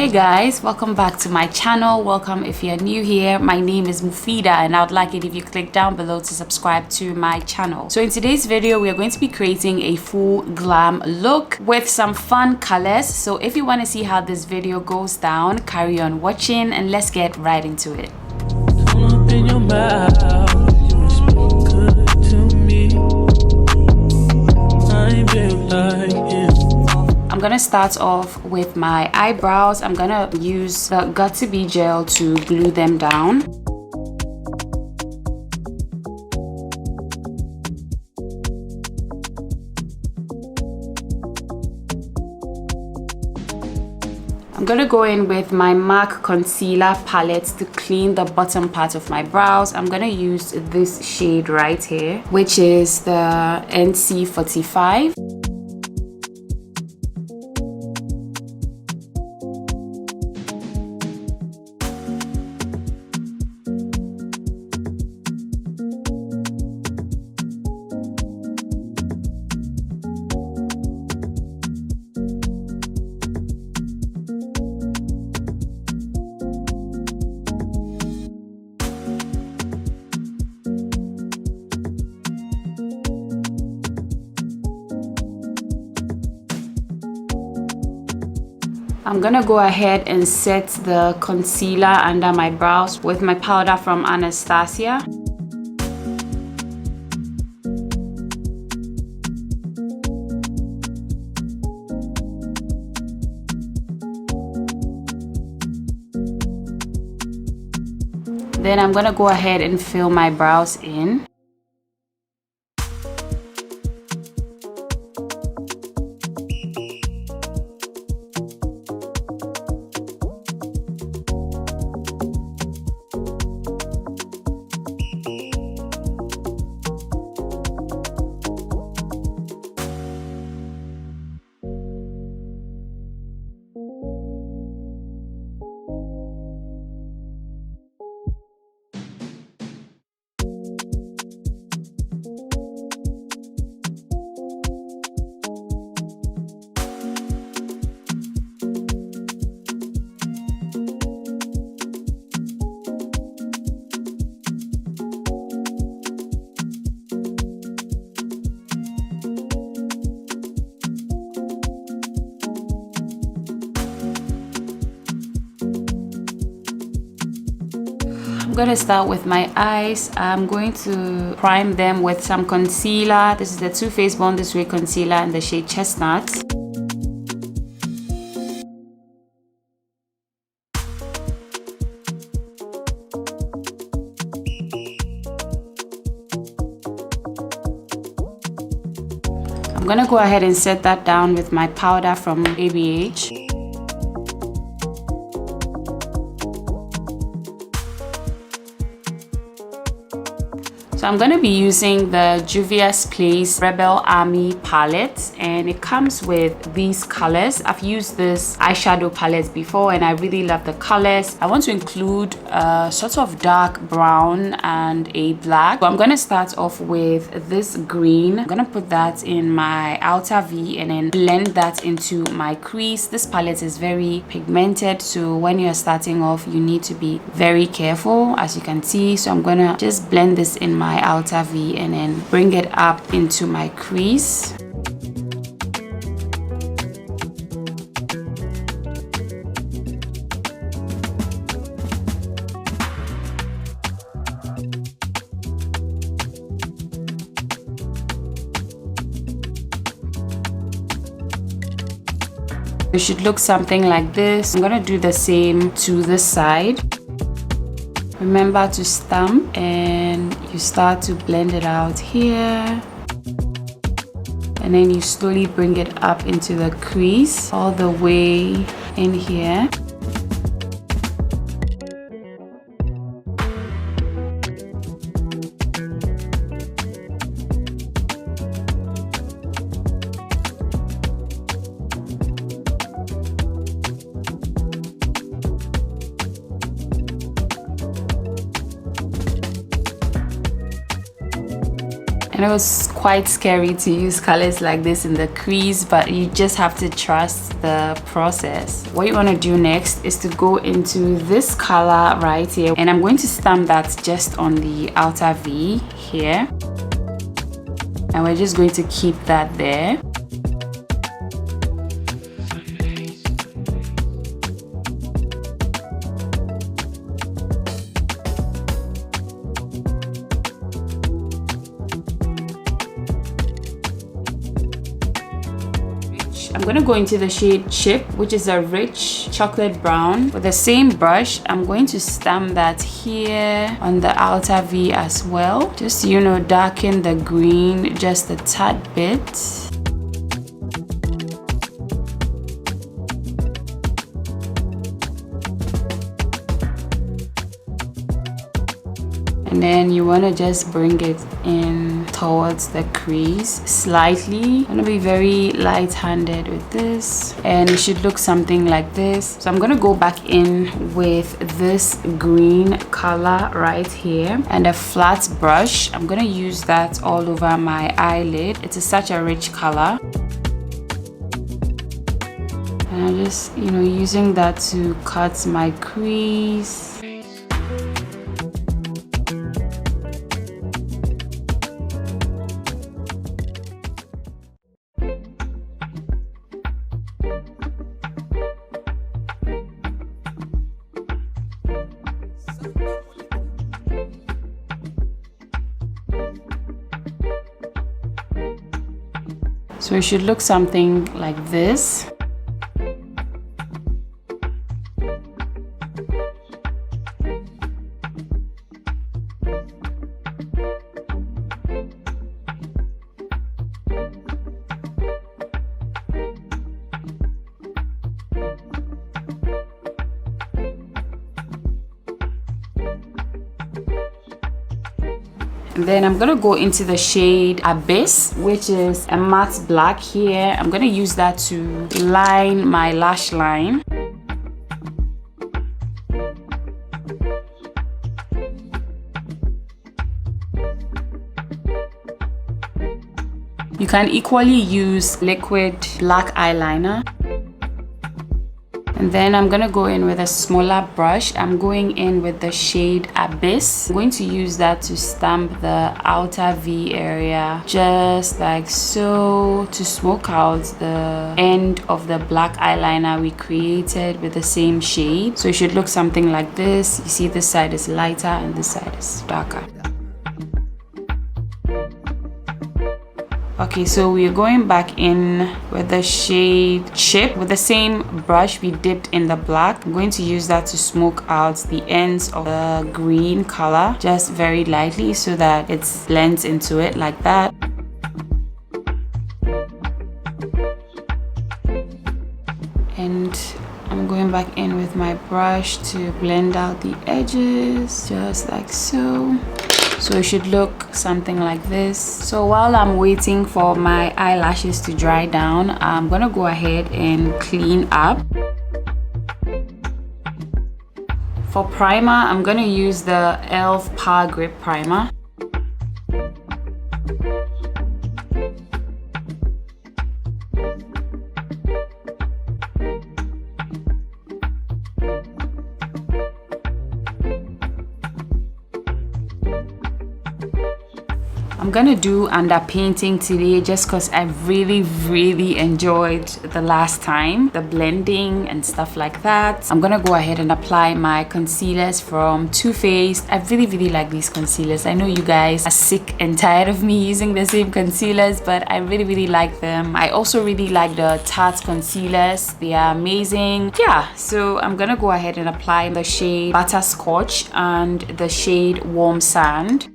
Hey guys, welcome back to my channel. Welcome if you're new here. My name is Muphidaht and I would like it if you click down below to subscribe to my channel. So in today's video, we are going to be creating a full glam look with some fun colors. So if you want to see how this video goes down, carry on watching and let's get right into it. I'm gonna start off with my eyebrows. I'm gonna use the Got2b gel to glue them down. I'm gonna go in with my MAC concealer palette to clean the bottom part of my brows. I'm gonna use this shade right here, which is the NC45. I'm gonna go ahead and set the concealer under my brows with my powder from Anastasia. Then I'm gonna go ahead and fill my brows in. I'm gonna start with my eyes. I'm going to prime them with some concealer. This is the Too Faced Born This Way concealer in the shade Chestnut. I'm gonna go ahead and set that down with my powder from ABH. So I'm going to be using the Juvia's Place Rebel Army palette, and it comes with these colors. I've used this eyeshadow palette before and I really love the colors. I want to include a sort of dark brown and a black. So I'm going to start off with this green. I'm going to put that in my outer V and then blend that into my crease. This palette is very pigmented, so when you're starting off you need to be very careful, as you can see. So I'm going to just blend this in my outer V and then bring it up into my crease. It should look something like this. I'm gonna do the same to this side. Remember to stamp and you start to blend it out here. And then you slowly bring it up into the crease all the way in here. know it's quite scary to use colors like this in the crease, but you just have to trust the process. What you want to do next is to go into this color right here, and I'm going to stamp that just on the outer V here, and we're just going to keep that there. I'm going to go into the shade Chip, which is a rich chocolate brown. With the same brush, I'm going to stamp that here on the outer V as well. Just, you know, darken the green just a tad bit. And then you want to just bring it in towards the crease slightly. I'm going to be very light-handed with this, and it should look something like this. So I'm going to go back in with this green color right here and a flat brush. I'm going to use that all over my eyelid. It's such a rich color. And I'm just, you know, using that to cut my crease. So it should look something like this. And then I'm gonna go into the shade Abyss, which is a matte black here. I'm gonna use that to line my lash line. You can equally use liquid black eyeliner. And then I'm gonna go in with a smaller brush. I'm going in with the shade Abyss. I'm going to use that to stamp the outer V area, just like so, to smoke out the end of the black eyeliner we created with the same shade. So it should look something like this. You see, this side is lighter and this side is darker. Okay, so we're going back in with the shade Chip with the same brush we dipped in the black. I'm going to use that to smoke out the ends of the green color just very lightly so that it blends into it like that. And I'm going back in with my brush to blend out the edges just like so. So it should look something like this. So while I'm waiting for my eyelashes to dry down, I'm gonna go ahead and clean up. For primer, I'm gonna use the e.l.f. Power Grip Primer. I'm gonna do underpainting today just because I really enjoyed the last time, the blending and stuff like that. I'm gonna go ahead and apply my concealers from Too Faced. I really like these concealers. I know you guys are sick and tired of me using the same concealers, but I really like them. I also really like the Tarte concealers. They are amazing. Yeah, so I'm gonna go ahead and apply the shade Butterscotch and the shade Warm Sand.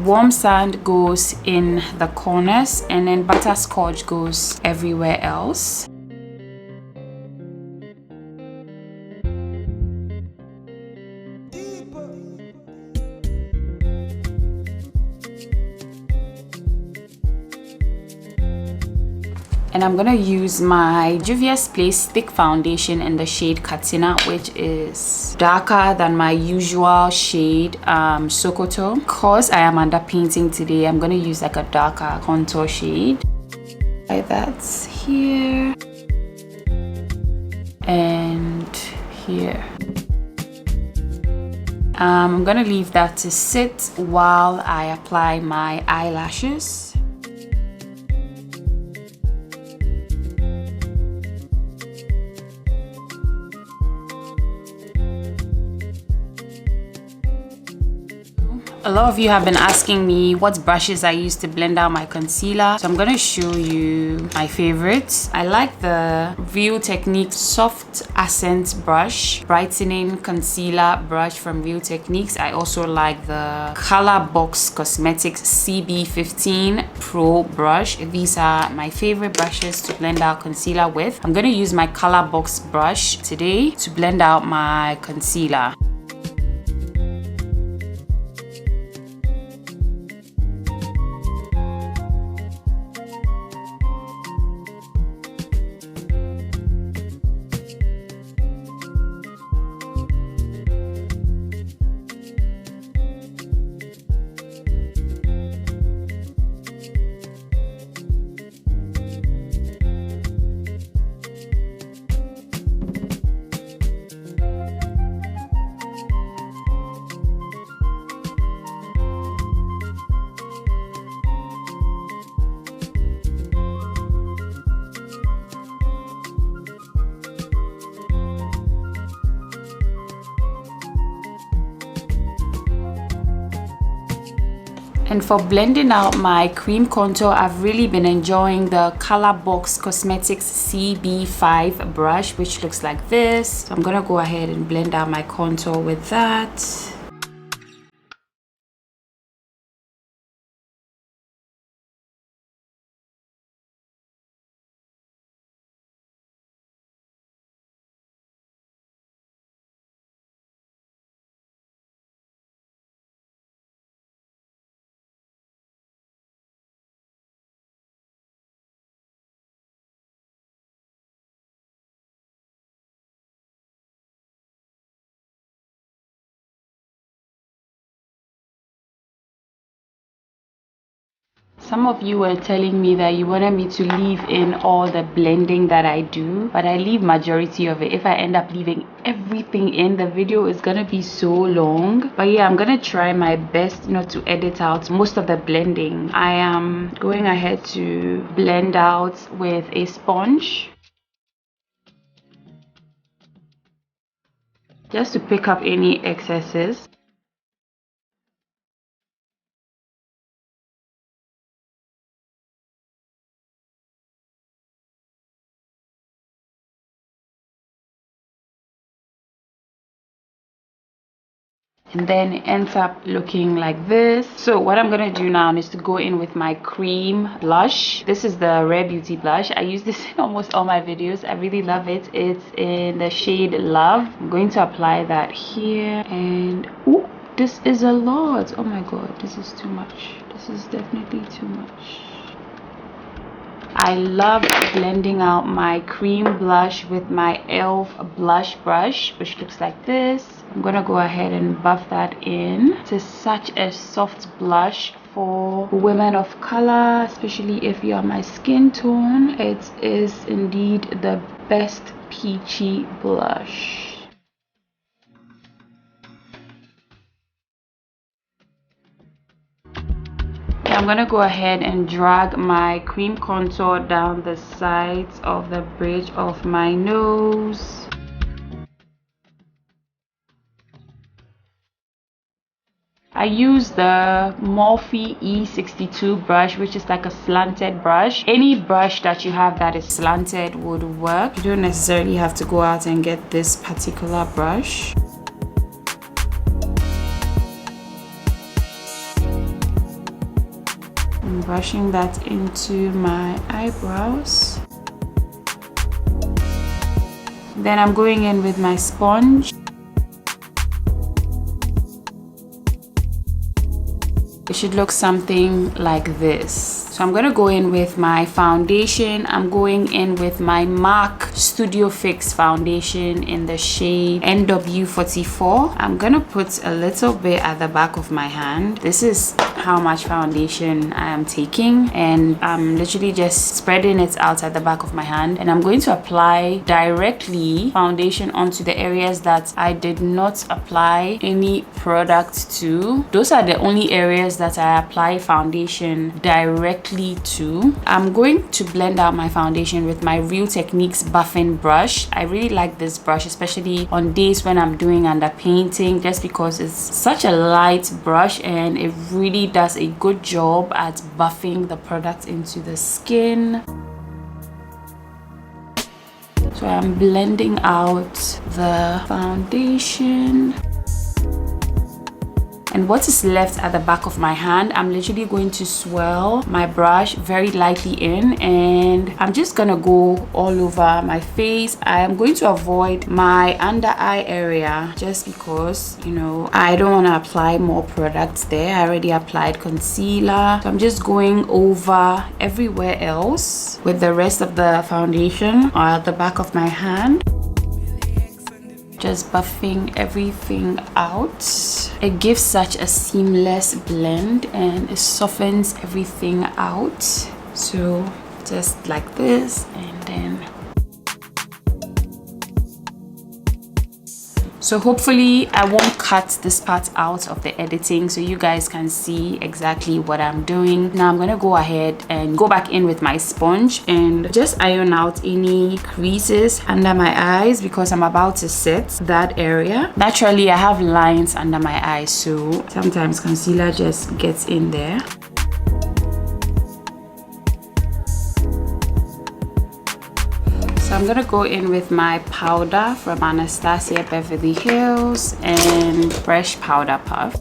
Warm Sand goes in the corners and then Butterscotch goes everywhere else. And I'm gonna use my Juvia's Place Stick Foundation in the shade Katina, which is darker than my usual shade, Sokoto. Because I am underpainting today, I'm going to use like a darker contour shade. Like that's here and here. I'm gonna leave that to sit while I apply my eyelashes. A lot of you have been asking me what brushes I use to blend out my concealer, so I'm going to show you my favorites. I like the Real Techniques Soft Accent Brush, Brightening Concealer Brush from Real Techniques. I also like the Color Box Cosmetics CB15 Pro Brush. These are my favorite brushes to blend out concealer with. I'm going to use my Color Box brush today to blend out my concealer. And for blending out my cream contour, I've really been enjoying the Color Box Cosmetics CB5 brush, which looks like this. So I'm gonna go ahead and blend out my contour with that. Some of you were telling me that you wanted me to leave in all the blending that I do, but I leave majority of it. If I end up leaving everything in, the video is gonna be so long. But yeah, I'm gonna try my best not to edit out most of the blending. I am going ahead to blend out with a sponge, just to pick up any excesses. And then it ends up looking like this. So what I'm gonna do now is to go in with my cream blush. This is the Rare Beauty blush. I use this in almost all my videos. I really love it. It's in the shade Love. I'm going to apply that here, and ooh, this is a lot. Oh my god, this is too much. This is definitely too much. I love blending out my cream blush with my e.l.f. blush brush, which looks like this. I'm gonna go ahead and buff that in. It's such a soft blush for women of color, especially if you are my skin tone. It is indeed the best peachy blush. I'm gonna go ahead and drag my cream contour down the sides of the bridge of my nose. I use the Morphe E62 brush, which is like a slanted brush. Any brush that you have that is slanted would work. You don't necessarily have to go out and get this particular brush. I'm brushing that into my eyebrows. Then I'm going in with my sponge. it should look something like this. So I'm gonna go in with my foundation. I'm going in with my MAC Studio Fix foundation in the shade NW44. I'm gonna put a little bit at the back of my hand. This is how much foundation I am taking, and I'm literally just spreading it out at the back of my hand, and I'm going to apply directly foundation onto the areas that I did not apply any product to. Those are the only areas that I apply foundation directly to. I'm going to blend out my foundation with my Real Techniques buffing brush. I really like this brush, especially on days when I'm doing underpainting, just because it's such a light brush and it really does a good job at buffing the product into the skin. So I'm blending out the foundation. And what is left at the back of my hand, I'm literally going to swirl my brush very lightly in, and I'm just gonna go all over my face. I am going to avoid my under eye area just because, you know, I don't want to apply more products there. I already applied concealer. So I'm just going over everywhere else with the rest of the foundation or at the back of my hand. Just buffing everything out. It gives such a seamless blend and it softens everything out. So just like this, and then so hopefully I won't cut this part out of the editing so you guys can see exactly what I'm doing. Now I'm gonna go ahead and go back in with my sponge and just iron out any creases under my eyes because I'm about to set that area. Naturally I have lines under my eyes, so sometimes concealer just gets in there. So I'm gonna go in with my powder from Anastasia Beverly Hills and Fresh Powder Puff.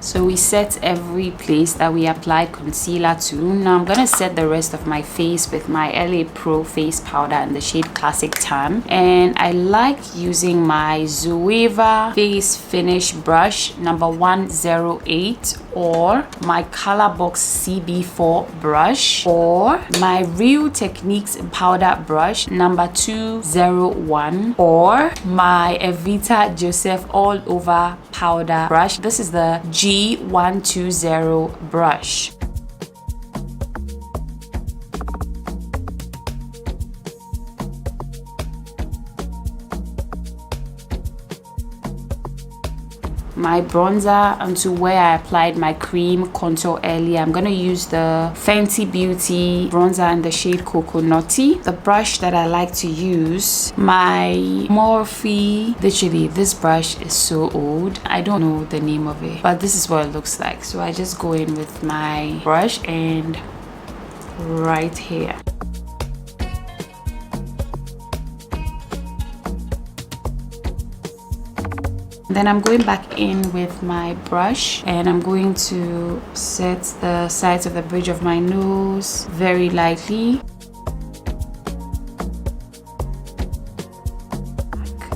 So we set every place that we applied concealer to. Now I'm gonna set the rest of my face with my LA Pro face powder in the shade Classic Tan, and I like using my Zoeva face finish brush number 108 or my Colorbox CB4 brush or my Real Techniques powder brush number 201 or my Evita Joseph all over powder brush. This is the G120 brush. My bronzer onto where I applied my cream contour earlier. I'm gonna use the Fenty Beauty bronzer in the shade Coconutty. The brush that I like to use, my Morphe. Literally, this brush is so old. I don't know the name of it, but this is what it looks like. So I just go in with my brush and right here. Then I'm going back in with my brush and I'm going to set the sides of the bridge of my nose very lightly.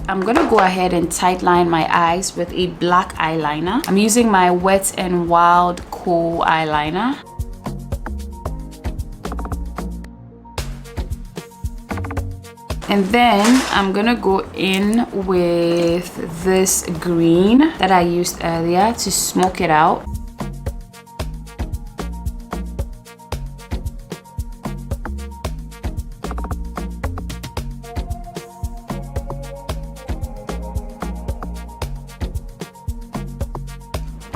I'm gonna go ahead and tightline my eyes with a black eyeliner. I'm using my Wet n Wild Khol eyeliner. And then I'm gonna go in with this green that I used earlier to smoke it out.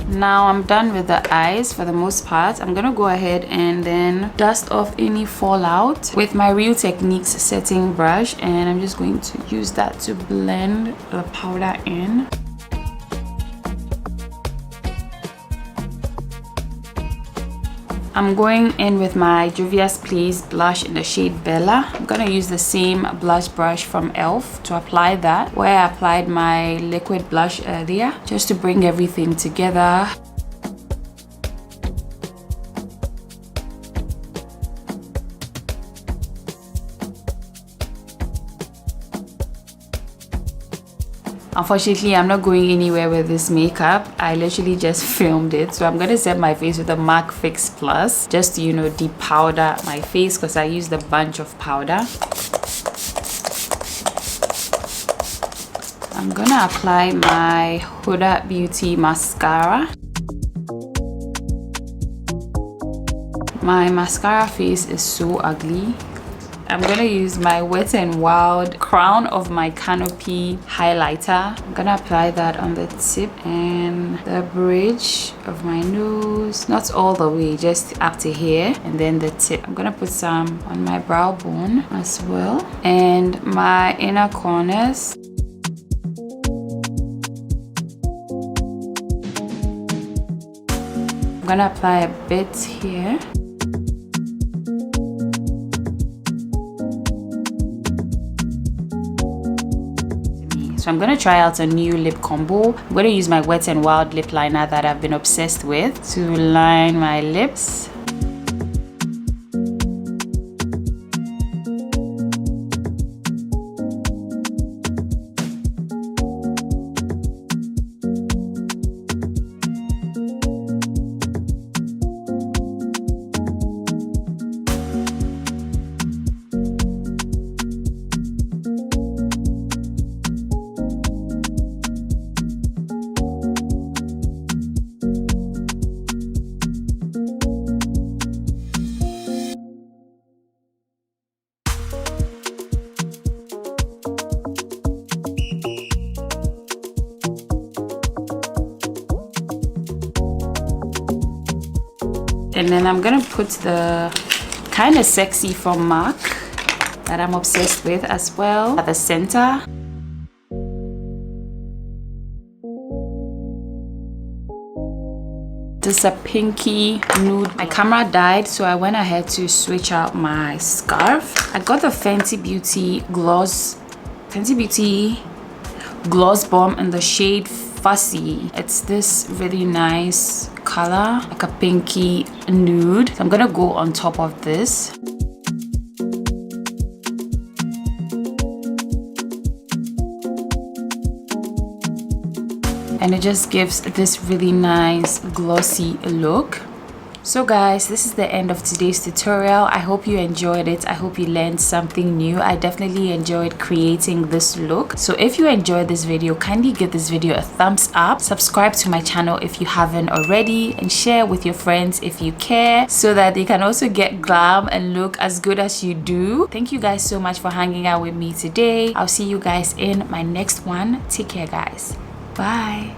Now I'm done with the eyes for the most part. I'm gonna go ahead and then dust off any fallout with my Real Techniques setting brush, and I'm just going to use that to blend the powder in. I'm going in with my Juvia's Place blush in the shade Bella. I'm gonna use the same blush brush from ELF to apply that, where I applied my liquid blush earlier, just to bring everything together. Unfortunately, I'm not going anywhere with this makeup. I literally just filmed it. So I'm going to set my face with the MAC Fix Plus just to, you know, de-powder my face because I used a bunch of powder. I'm going to apply my Huda Beauty mascara. My mascara face is so ugly. I'm gonna use my Wet n Wild crown of my Canopy highlighter. I'm gonna apply that on the tip and the bridge of my nose, not all the way, just up to here, and then the tip. I'm gonna put some on my brow bone as well, and my inner corners. I'm gonna apply a bit here. So I'm going to try out a new lip combo. I'm going to use my Wet n Wild lip liner that I've been obsessed with to line my lips. And then I'm gonna put the kind of sexy from MAC that I'm obsessed with as well at the center. This is a pinky nude. My camera died, so I went ahead to switch out my scarf. I got the Fenty Beauty Gloss Bomb in the shade Fussy. It's this really nice color, like a pinky nude. So I'm gonna go on top of this. And it just gives this really nice glossy look. So guys, this is the end of today's tutorial. I hope you enjoyed it. I hope you learned something new. I definitely enjoyed creating this look. So if you enjoyed this video, kindly give this video a thumbs up. Subscribe to my channel if you haven't already, and share with your friends if you care, so that they can also get glam and look as good as you do. Thank you guys so much for hanging out with me today. I'll see you guys in my next one. Take care guys. Bye.